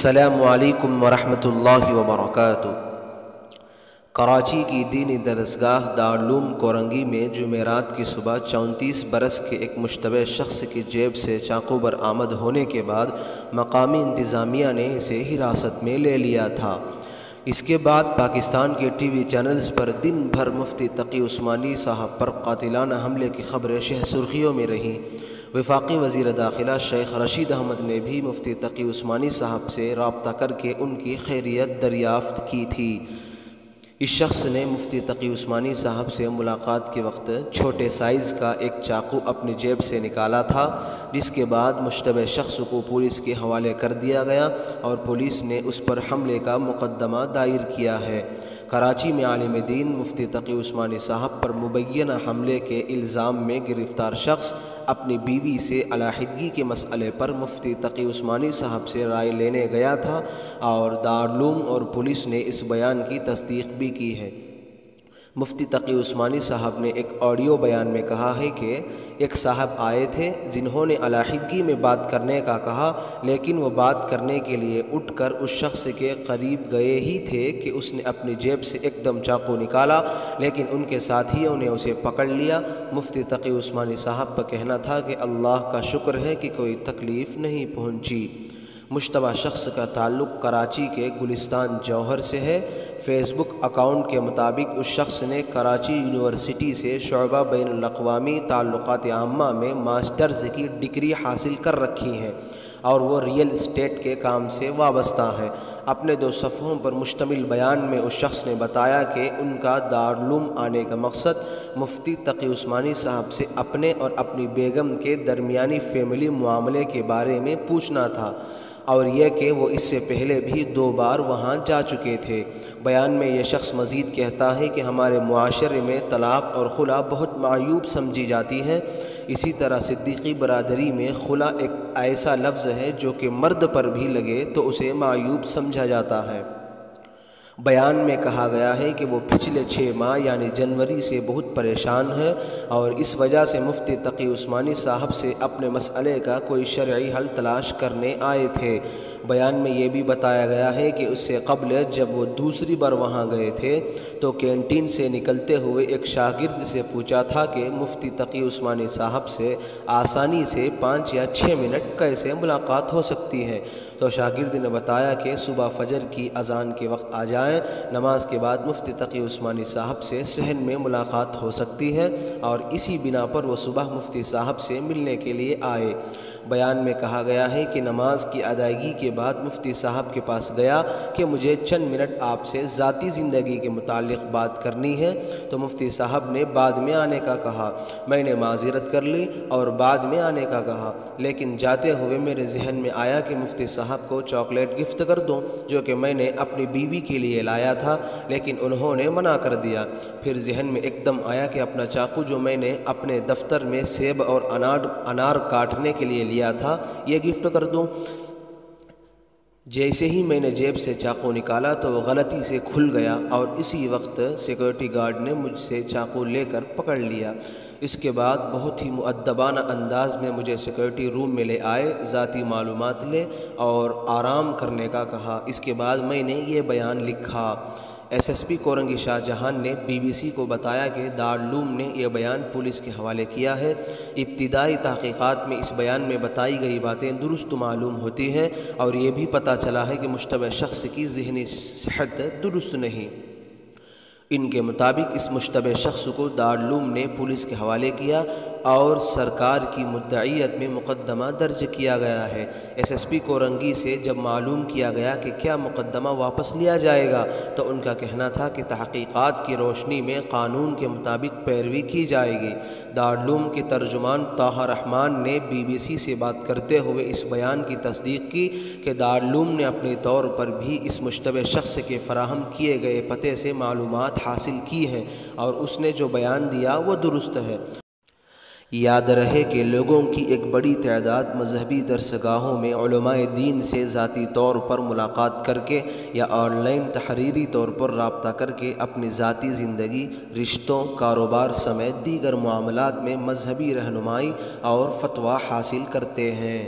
السلام علیکم ورحمۃ اللہ وبرکاتہ۔ کراچی کی دینی درسگاہ دارالعلوم کورنگی میں جمعرات کی صبح 34 برس کے ایک مشتبہ شخص کی جیب سے چاقو برآمد ہونے کے بعد مقامی انتظامیہ نے اسے حراست میں لے لیا تھا۔ اس کے بعد پاکستان کے ٹی وی چینلز پر دن بھر مفتی تقی عثمانی صاحب پر قاتلانہ حملے کی خبریں شہ سرخیوں میں رہیں۔ وفاقی وزیر داخلہ شیخ رشید احمد نے بھی مفتی تقی عثمانی صاحب سے رابطہ کر کے ان کی خیریت دریافت کی تھی۔ اس شخص نے مفتی تقی عثمانی صاحب سے ملاقات کے وقت چھوٹے سائز کا ایک چاقو اپنی جیب سے نکالا تھا، جس کے بعد مشتبہ شخص کو پولیس کے حوالے کر دیا گیا اور پولیس نے اس پر حملے کا مقدمہ دائر کیا ہے۔ کراچی میں عالم دین مفتی تقی عثمانی صاحب پر مبینہ حملے کے الزام میں گرفتار شخص اپنی بیوی سے علیحدگی کے مسئلے پر مفتی تقی عثمانی صاحب سے رائے لینے گیا تھا اور دارالعلوم اور پولیس نے اس بیان کی تصدیق بھی کی ہے۔ مفتی تقی عثمانی صاحب نے ایک آڈیو بیان میں کہا ہے کہ ایک صاحب آئے تھے جنہوں نے علیحدگی میں بات کرنے کا کہا، لیکن وہ بات کرنے کے لیے اٹھ کر اس شخص کے قریب گئے ہی تھے کہ اس نے اپنی جیب سے ایک دم چاقو نکالا، لیکن ان کے ساتھیوں نے اسے پکڑ لیا۔ مفتی تقی عثمانی صاحب کا کہنا تھا کہ اللہ کا شکر ہے کہ کوئی تکلیف نہیں پہنچی۔ مشتبہ شخص کا تعلق کراچی کے گلستان جوہر سے ہے۔ فیس بک اکاؤنٹ کے مطابق اس شخص نے کراچی یونیورسٹی سے شعبہ بین الاقوامی تعلقات عامہ میں ماسٹرز کی ڈگری حاصل کر رکھی ہے اور وہ ریئل اسٹیٹ کے کام سے وابستہ ہے۔ اپنے 2 صفحوں پر مشتمل بیان میں اس شخص نے بتایا کہ ان کا دارالعلوم آنے کا مقصد مفتی تقی عثمانی صاحب سے اپنے اور اپنی بیگم کے درمیانی فیملی معاملے کے بارے میں پوچھنا تھا، اور یہ کہ وہ اس سے پہلے بھی 2 بار وہاں جا چکے تھے۔ بیان میں یہ شخص مزید کہتا ہے کہ ہمارے معاشرے میں طلاق اور خلا بہت معیوب سمجھی جاتی ہے۔ اسی طرح صدیقی برادری میں خلا ایک ایسا لفظ ہے جو کہ مرد پر بھی لگے تو اسے معیوب سمجھا جاتا ہے۔ بیان میں کہا گیا ہے کہ وہ پچھلے 6 ماہ یعنی جنوری سے بہت پریشان ہے اور اس وجہ سے مفتی تقی عثمانی صاحب سے اپنے مسئلے کا کوئی شرعی حل تلاش کرنے آئے تھے۔ بیان میں یہ بھی بتایا گیا ہے کہ اس سے قبل جب وہ دوسری بار وہاں گئے تھے تو کینٹین سے نکلتے ہوئے ایک شاگرد سے پوچھا تھا کہ مفتی تقی عثمانی صاحب سے آسانی سے 5 یا 6 منٹ کیسے ملاقات ہو سکتی ہے، تو شاگرد نے بتایا کہ صبح فجر کی اذان کے وقت آ جائیں، نماز کے بعد مفتی تقی عثمانی صاحب سے صحن میں ملاقات ہو سکتی ہے، اور اسی بنا پر وہ صبح مفتی صاحب سے ملنے کے لیے آئے۔ بیان میں کہا گیا ہے کہ نماز کی ادائیگی کے بعد مفتی صاحب کے پاس گیا کہ مجھے چند منٹ آپ سے ذاتی زندگی کے متعلق بات کرنی ہے، تو مفتی صاحب نے بعد میں آنے کا کہا۔ میں نے معذرت کر لی اور بعد میں آنے کا کہا، لیکن جاتے ہوئے میرے ذہن میں آیا کہ مفتی صاحب کو چاکلیٹ گفٹ کر دوں، جو کہ میں نے اپنی بیوی کے لیے لایا تھا، لیکن انہوں نے منع کر دیا۔ پھر ذہن میں ایک دم آیا کہ اپنا چاقو جو میں نے اپنے دفتر میں سیب اور انار کاٹنے کے لیے لیا تھا یہ گفٹ کر دوں۔ جیسے ہی میں نے جیب سے چاقو نکالا تو وہ غلطی سے کھل گیا اور اسی وقت سیکورٹی گارڈ نے مجھ سے چاقو لے کر پکڑ لیا۔ اس کے بعد بہت ہی مؤدبانہ انداز میں مجھے سیکورٹی روم میں لے آئے، ذاتی معلومات لے اور آرام کرنے کا کہا۔ اس کے بعد میں نے یہ بیان لکھا۔ ایس پی کورنگی شاہ جہان نے BBC کو بتایا کہ دارالعلوم نے یہ بیان پولیس کے حوالے کیا ہے۔ ابتدائی تحقیقات میں اس بیان میں بتائی گئی باتیں درست معلوم ہوتی ہیں اور یہ بھی پتہ چلا ہے کہ مشتبہ شخص کی ذہنی صحت درست نہیں۔ ان کے مطابق اس مشتبہ شخص کو دارالعلوم نے پولیس کے حوالے کیا اور سرکار کی مدعیت میں مقدمہ درج کیا گیا ہے۔ ایس پی کورنگی سے جب معلوم کیا گیا کہ کیا مقدمہ واپس لیا جائے گا تو ان کا کہنا تھا کہ تحقیقات کی روشنی میں قانون کے مطابق پیروی کی جائے گی۔ دارالعلوم کے ترجمان طه رحمان نے BBC سے بات کرتے ہوئے اس بیان کی تصدیق کی کہ دارالعلوم نے اپنے طور پر بھی اس مشتبہ شخص کے فراہم کیے گئے پتے سے معلومات حاصل کی ہیں اور اس نے جو بیان دیا وہ درست ہے۔ یاد رہے کہ لوگوں کی ایک بڑی تعداد مذہبی درسگاہوں میں علماء دین سے ذاتی طور پر ملاقات کر کے یا آن لائن تحریری طور پر رابطہ کر کے اپنی ذاتی زندگی، رشتوں، کاروبار سمیت دیگر معاملات میں مذہبی رہنمائی اور فتویٰ حاصل کرتے ہیں۔